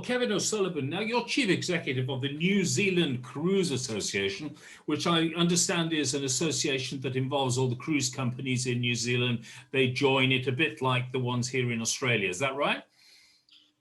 Well, Kevin O'Sullivan, now you're Chief Executive of the New Zealand Cruise Association, which I understand is an association that involves all the cruise companies in New Zealand. They join it a bit like the ones here in Australia. Is that right?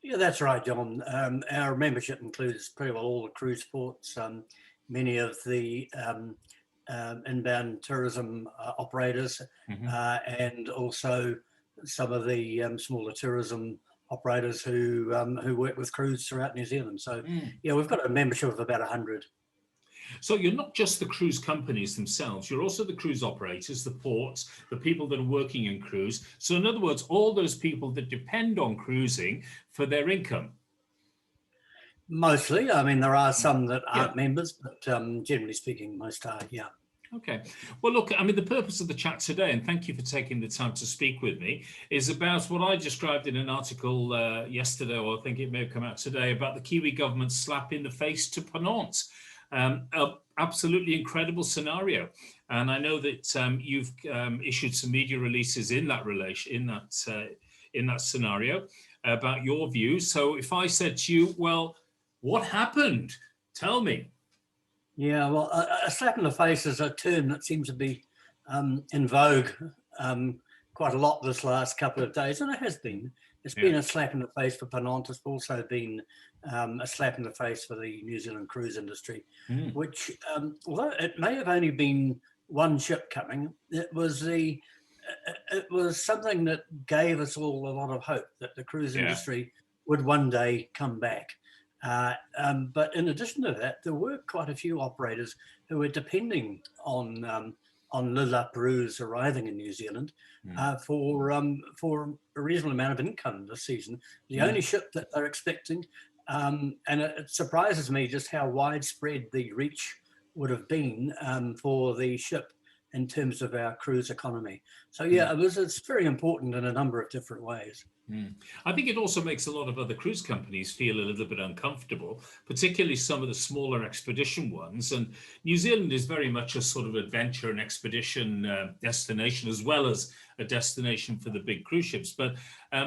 Yeah, that's right, John. Our membership includes pretty well all the cruise ports, many of the inbound tourism operators, Mm-hmm. and also some of the smaller tourism operators who work with cruise throughout New Zealand. So, yeah, we've got a membership of about 100. So you're not just the cruise companies themselves, you're also the cruise operators, the ports, the people that are working in cruise. So in other words, all those people that depend on cruising for their income. Mostly. I mean, there are some that Yeah. aren't members, but generally speaking, most are, yeah. Okay. Well, look, I mean, the purpose of the chat today, and thank you for taking the time to speak with me, is about what I described in an article yesterday, or I think it may have come out today, about the Kiwi government's slap in the face to PONANT. Absolutely incredible scenario. And I know that you've issued some media releases in that in that scenario about your views. So if I said to you, well, what happened? Tell me. Yeah, well, a slap in the face is a term that seems to be in vogue quite a lot this last couple of days, and it has been. It's been a slap in the face for PONANT. It's also been a slap in the face for the New Zealand cruise industry, which, although it may have only been one ship coming, it was something that gave us all a lot of hope that the cruise industry would one day come back. But in addition to that, there were quite a few operators who were depending on Le Laperouse arriving in New Zealand for a reasonable amount of income this season. The only ship that they're expecting, and it surprises me just how widespread the reach would have been for the ship in terms of our cruise economy. So yeah, it's very important in a number of different ways. I think it also makes a lot of other cruise companies feel a little bit uncomfortable, particularly some of the smaller expedition ones. And New Zealand is very much a sort of adventure and expedition destination, as well as a destination for the big cruise ships. But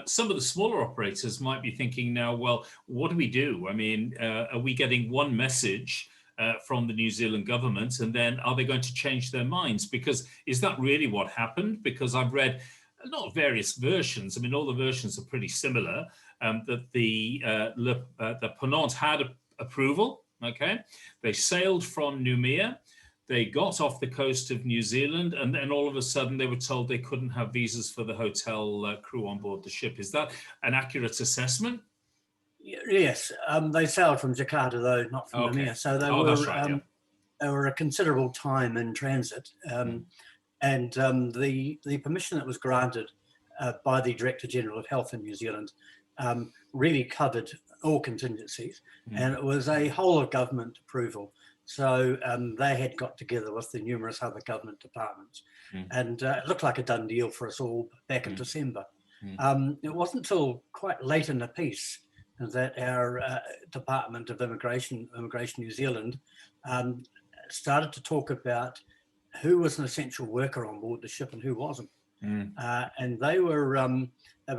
some of the smaller operators might be thinking now, well, what do we do? I mean, are we getting one message from the New Zealand government, and then are they going to change their minds? Because is that really what happened? Because I've read not various versions. I mean, all the versions are pretty similar. That the PONANT had approval. Okay, they sailed from Noumea, they got off the coast of New Zealand, and then all of a sudden they were told they couldn't have visas for the hotel crew on board the ship. Is that an accurate assessment? Yes, they sailed from Jakarta though, not from Noumea. So they were a considerable time in transit. And the permission that was granted by the Director General of Health in New Zealand really covered all contingencies, and it was a whole of government approval. So they had got together with the numerous other government departments, and it looked like a done deal for us all back in December. It wasn't until quite late in the piece that our Department of Immigration New Zealand, started to talk about who was an essential worker on board the ship and who wasn't. And they were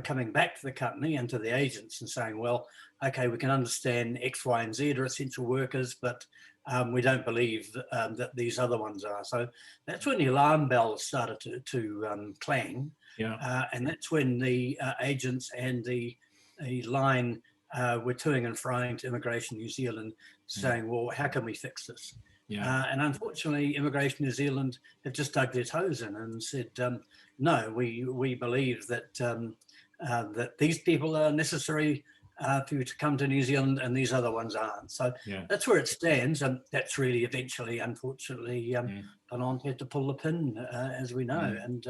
coming back to the company and to the agents and saying, well, okay, we can understand X, Y, and Z are essential workers, but we don't believe that these other ones are. So that's when the alarm bells started to clang. And that's when the agents and the line were toing and froing to Immigration New Zealand saying, well, how can we fix this? And unfortunately, Immigration New Zealand have just dug their toes in and said, no, we believe that that these people are necessary for you to come to New Zealand and these other ones aren't. So that's where it stands. And that's really eventually, unfortunately, PONANT had to pull the pin, as we know. And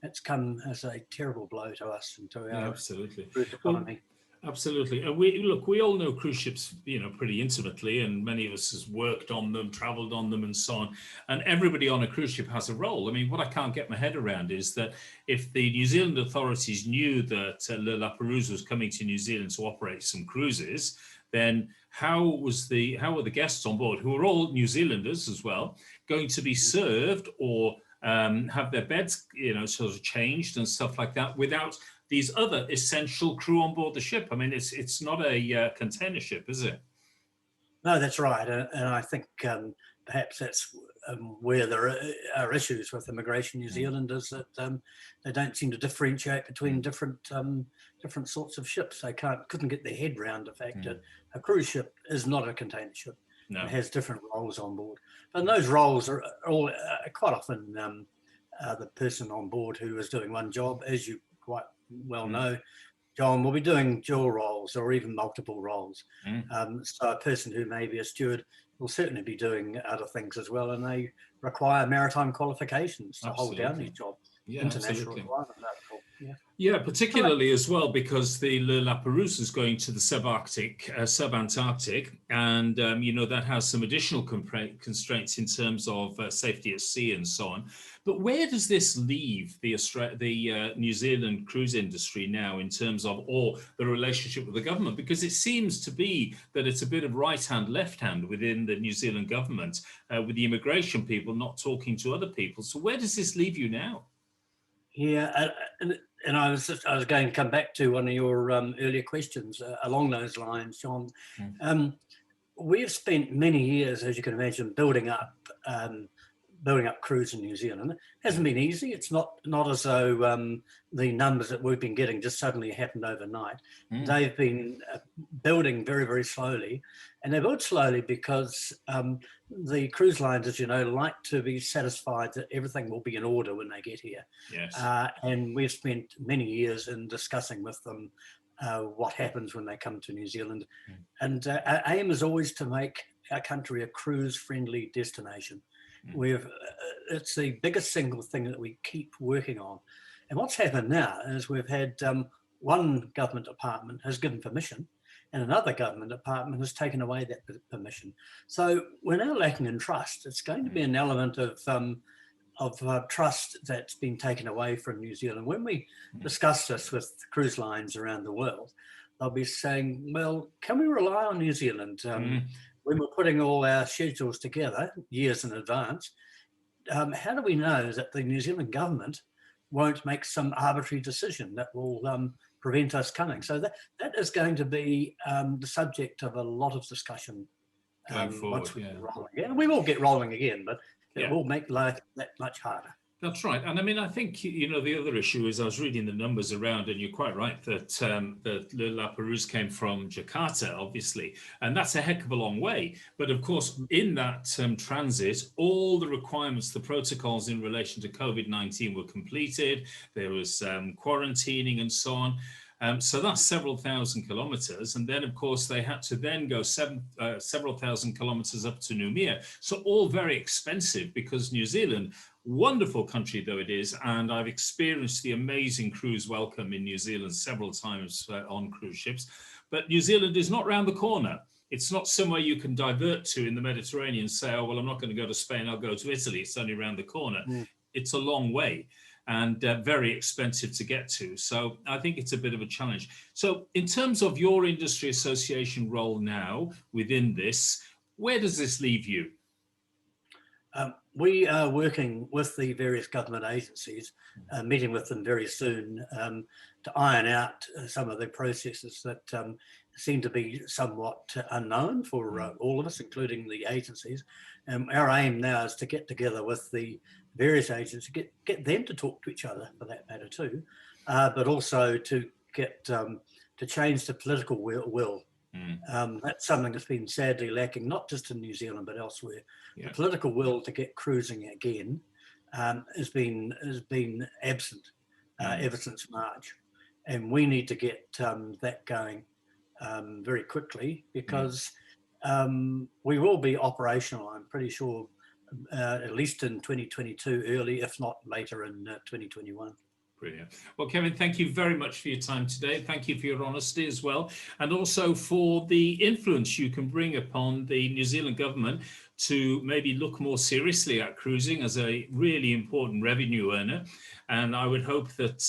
it's come as a terrible blow to us and to our cruise economy. Absolutely. And we all know cruise ships, pretty intimately, and many of us has worked on them, traveled on them and so on. And everybody on a cruise ship has a role. I mean, what I can't get my head around is that if the New Zealand authorities knew that Le Laperouse was coming to New Zealand to operate some cruises, then how were the guests on board, who are all New Zealanders as well, going to be served or have their beds, sort of changed and stuff like that without these other essential crew on board the ship. I mean, it's not a container ship, is it? No, that's right. And I think perhaps that's where there are issues with Immigration New Zealand, is that they don't seem to differentiate between different sorts of ships. They couldn't get their head around the fact that a cruise ship is not a container ship. No. It has different roles on board. And those roles are all quite often the person on board who is doing one job, as you quite well know, John, will be doing dual roles or even multiple roles. So a person who may be a steward will certainly be doing other things as well, and they require maritime qualifications to hold down these jobs. Yeah, international requirement. Yeah, particularly as well because the Le Laperouse is going to the subantarctic, and that has some additional constraints in terms of safety at sea and so on. But where does this leave the New Zealand cruise industry now in terms of, or the relationship with the government? Because it seems to be that it's a bit of right hand, left hand within the New Zealand government, with the immigration people not talking to other people. So where does this leave you now? Yeah, and I was going to come back to one of your earlier questions along those lines, John. We've spent many years, as you can imagine, building up cruise in New Zealand. It hasn't been easy. It's not as though the numbers that we've been getting just suddenly happened overnight. They've been building very, very slowly, and they build slowly because the cruise lines, as you know, like to be satisfied that everything will be in order when they get here. Yes. And we've spent many years in discussing with them what happens when they come to New Zealand. And our aim is always to make our country a cruise-friendly destination. It's the biggest single thing that we keep working on. And what's happened now is we've had one government department has given permission, and another government department has taken away that permission. So we're now lacking in trust. It's going to be an element of trust that's been taken away from New Zealand. When we discuss this with cruise lines around the world, they'll be saying, well, can we rely on New Zealand? When we're putting all our schedules together years in advance, how do we know that the New Zealand government won't make some arbitrary decision that will prevent us coming? So that is going to be the subject of a lot of discussion going forward. Once we get rolling. Yeah, we will get rolling again, but it will make life that much harder. That's right. And I mean, I think, the other issue is I was reading the numbers around, and you're quite right that the Le Laperouse came from Jakarta, obviously, and that's a heck of a long way. But of course, in that transit, all the requirements, the protocols in relation to COVID-19 were completed. There was quarantining and so on. So that's several thousand kilometers. And then, of course, they had to then go several thousand kilometers up to Noumea. So all very expensive, because New Zealand, wonderful country though it is, and I've experienced the amazing cruise welcome in New Zealand several times on cruise ships. But New Zealand is not round the corner. It's not somewhere you can divert to in the Mediterranean and say, oh, well, I'm not going to go to Spain, I'll go to Italy. It's only around the corner. It's a long way and very expensive to get to. So I think it's a bit of a challenge. So in terms of your industry association role now within this, where does this leave you? We are working with the various government agencies, meeting with them very soon to iron out some of the processes that seem to be somewhat unknown for all of us, including the agencies. Our aim now is to get together with the various agencies, get them to talk to each other for that matter too, but also to get to change the political will. That's something that's been sadly lacking, not just in New Zealand, but elsewhere. The political will to get cruising again has been absent ever since March. And we need to get that going very quickly, because we will be operational, I'm pretty sure, at least in 2022 early, if not later in 2021. Brilliant. Well, Kevin, thank you very much for your time today. Thank you for your honesty as well, and also for the influence you can bring upon the New Zealand government to maybe look more seriously at cruising as a really important revenue earner. And I would hope that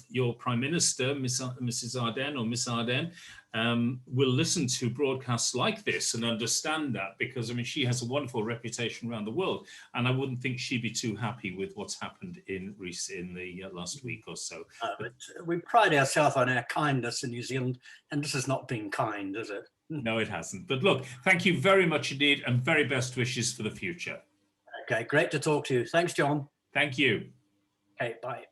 your Prime Minister, Mrs. Ardern or Miss Ardern, will listen to broadcasts like this and understand that, because I mean, she has a wonderful reputation around the world, and I wouldn't think she'd be too happy with what's happened in the last week or so. But we pride ourselves on our kindness in New Zealand, and this has not been kind, is it? No, it hasn't. But look, thank you very much indeed, and very best wishes for the future. Okay, great to talk to you. Thanks, John. Thank you. Okay, bye.